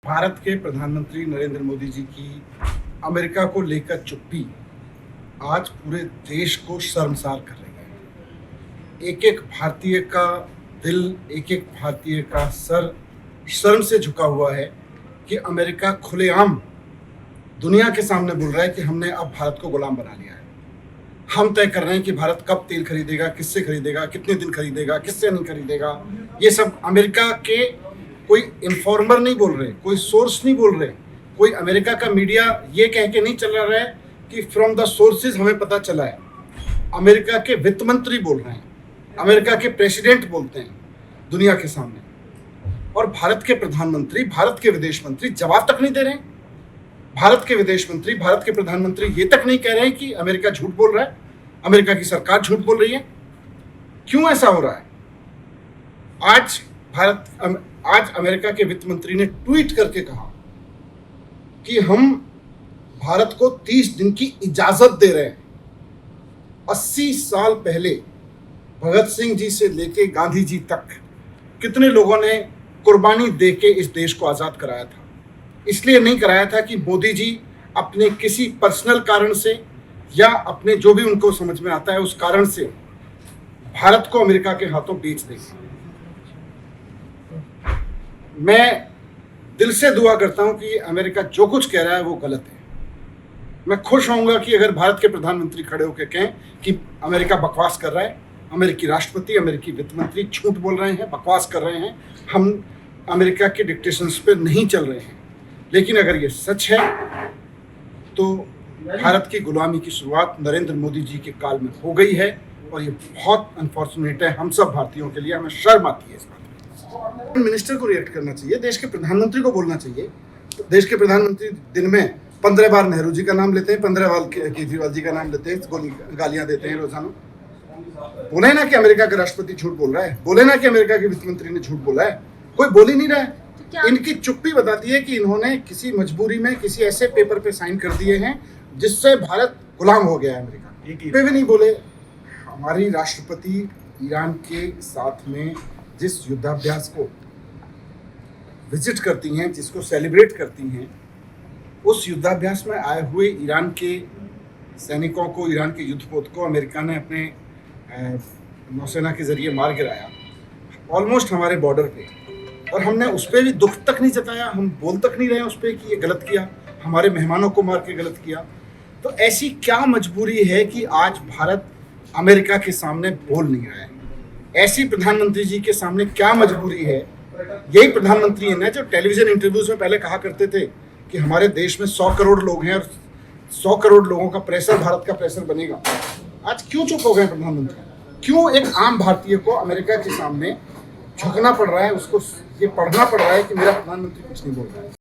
भारत के प्रधानमंत्री नरेंद्र मोदी जी की अमेरिका को लेकर चुप्पी आज पूरे देश को शर्मसार कर रही है। एक एक भारतीय का दिल, एक एक भारतीय का सर शर्म से झुका हुआ है कि अमेरिका खुलेआम दुनिया के सामने बोल रहा है कि हमने अब भारत को गुलाम बना लिया है। हम तय कर रहे हैं कि भारत कब तेल खरीदेगा, किससे खरीदेगा, कितने दिन खरीदेगा, किससे नहीं खरीदेगा। ये सब अमेरिका के कोई इन्फॉर्मर नहीं बोल रहे, कोई सोर्स नहीं बोल रहे, कोई अमेरिका का मीडिया ये कह के नहीं चल रहा है कि फ्रॉम द सोर्सेज हमें पता चला है। अमेरिका के वित्त मंत्री बोल रहे हैं, अमेरिका के प्रेसिडेंट बोलते हैं दुनिया के सामने, और भारत के प्रधानमंत्री, भारत के विदेश मंत्री जवाब तक नहीं दे रहे हैं। भारत के विदेश मंत्री, भारत के प्रधानमंत्री ये तक नहीं कह रहे हैं कि अमेरिका झूठ बोल रहा है, अमेरिका की सरकार झूठ बोल रही है। क्यों ऐसा हो रहा है? आज अमेरिका के वित्त मंत्री ने ट्वीट करके कहा कि हम भारत को 30 दिन की इजाजत दे रहे हैं। 80 साल पहले भगत सिंह जी से लेके गांधी जी तक कितने लोगों ने कुर्बानी दे के इस देश को आज़ाद कराया था। इसलिए नहीं कराया था कि मोदी जी अपने किसी पर्सनल कारण से या अपने जो भी उनको समझ में आता है उस कारण से भारत को अमेरिका के हाथों बेच देंगे। मैं दिल से दुआ करता हूं कि अमेरिका जो कुछ कह रहा है वो गलत है। मैं खुश होऊंगा कि अगर भारत के प्रधानमंत्री खड़े होकर कहें कि अमेरिका बकवास कर रहा है, अमेरिकी राष्ट्रपति, अमेरिकी वित्त मंत्री झूठ बोल रहे हैं, बकवास कर रहे हैं, हम अमेरिका के डिक्टेशंस पे नहीं चल रहे हैं। लेकिन अगर ये सच है तो भारत की गुलामी की शुरुआत नरेंद्र मोदी जी के काल में हो गई है, और ये बहुत अनफॉर्चुनेट है हम सब भारतीयों के लिए। हमें शर्म आती है इस बात में। मिनिस्टर को रिएक्ट करना चाहिए, देश के प्रधानमंत्री को बोलना चाहिए। देश के प्रधानमंत्री दिन में 15 बार नेहरू जी का नाम लेते हैं, 15 बार केजरीवाल जी का नाम लेते हैं, गालियां देते हैं रोजाना। बोले ना कि अमेरिका का राष्ट्रपति झूठ बोल रहा है, बोले ना कि अमेरिका के वित्त मंत्री ने झूठ बोला है, कोई बोल ही नहीं रहा है। इनकी चुप्पी बताती है कि इन्होंने किसी मजबूरी में किसी ऐसे पेपर पे साइन कर दिए हैं जिससे भारत गुलाम हो गया है अमेरिका पे भी नहीं बोले। हमारी राष्ट्रपति ईरान के साथ में जिस युद्धाभ्यास को विजिट करती हैं, जिसको सेलिब्रेट करती हैं, उस युद्धाभ्यास में आए हुए ईरान के सैनिकों को, ईरान के युद्धपोत को अमेरिका ने अपने नौसेना के जरिए मार गिराया ऑलमोस्ट हमारे बॉर्डर पे, और हमने उस पर भी दुख तक नहीं जताया, हम बोल तक नहीं रहे उस पर कि ये गलत किया, हमारे मेहमानों को मार के गलत किया। तो ऐसी क्या मजबूरी है कि आज भारत अमेरिका के सामने बोल नहीं रहा है? ऐसी प्रधानमंत्री जी के सामने क्या मजबूरी है? यही प्रधानमंत्री है ना जो टेलीविजन इंटरव्यूज में पहले कहा करते थे कि हमारे देश में 100 करोड़ लोग हैं और 100 करोड़ लोगों का प्रेशर भारत का प्रेशर बनेगा। आज क्यों चुप हो गए प्रधानमंत्री? क्यों एक आम भारतीय को अमेरिका के सामने झुकना पड़ रहा है, उसको ये पढ़ना पड़ रहा है कि मेरा प्रधानमंत्री कुछ नहीं बोल रहा है?